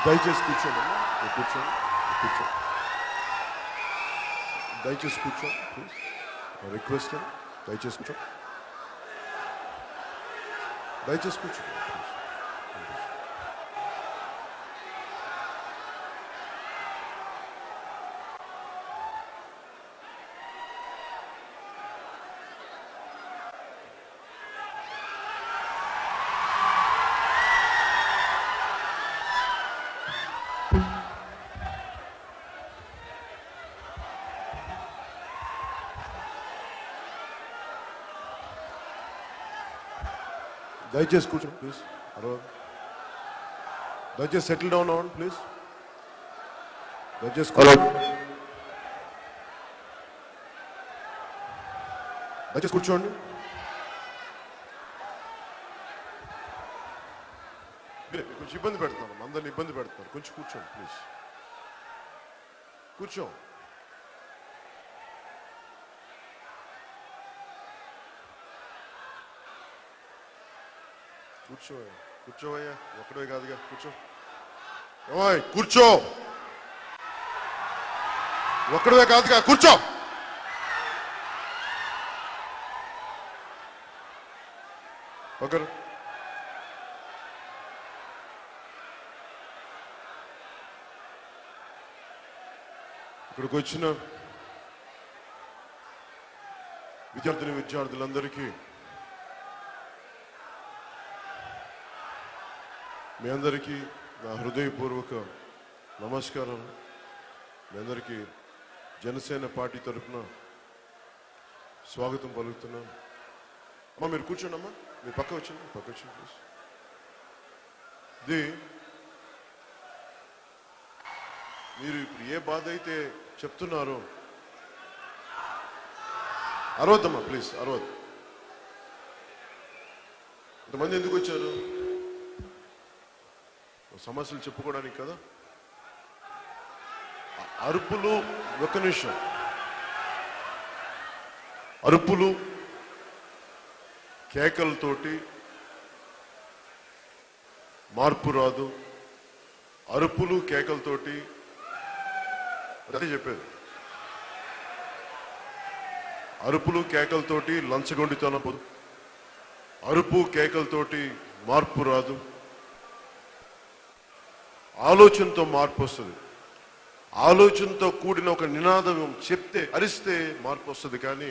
దయచేసి కూర్చోండి, కూర్చోండి, కూర్చోండి, దయచేసి కూర్చోండి ప్లీజ్. రిక్వెస్ట్ దయచేసి కూర్చోండి, దయచేసి కూర్చోండి ప్లీజ్. దయచేసి కూర్చోండి ప్లీజ్. దయచేసి సెటిల్ డౌన్ అవ్వండి ప్లీజ్. దయచేసి దయచేసి కూర్చోండి. కొంచెం ఇబ్బంది పెడతాను, అందరిని ఇబ్బంది పెడతారు, కొంచెం కూర్చోండి ప్లీజ్. కూర్చో. కూర్చోవయ్యా, ఒక్కడే కాదుగా, కూర్చో. ఏమాయ్ కూర్చో, ఒక్కడే కాదుగా, కూర్చో. ఒకరు ఇక్కడికి వచ్చిన విద్యార్థులందరికీ మీ అందరికీ నా హృదయపూర్వక నమస్కారం. మీ అందరికీ జనసేన పార్టీ తరఫున స్వాగతం పలుకుతున్నాను. అమ్మా మీరు కూర్చోండి, అమ్మా మీరు పక్క వచ్చింది ప్లీజ్. ఇది మీరు ఇప్పుడు ఏ బాధ అయితే చెప్తున్నారో అరవద్దమ్మా ప్లీజ్, అరవద్దు. ఇంతమంది ఎందుకు వచ్చారు? సమస్యలు చెప్పుకోవడానికి కదా. అరుపులు, ఒక్క నిమిషం, అరుపులు కేకలతోటి మార్పు రాదు. అరుపులు కేకలతోటి అదే చెప్పేది. అరుపులు కేకలతోటి లంచగొండితనం పోదు. అరుపు కేకలతోటి మార్పు రాదు. ఆలోచనతో మార్పు వస్తుంది. ఆలోచనతో కూడిన ఒక నినాదం చెప్తే, అరిస్తే మార్పు వస్తుంది. కానీ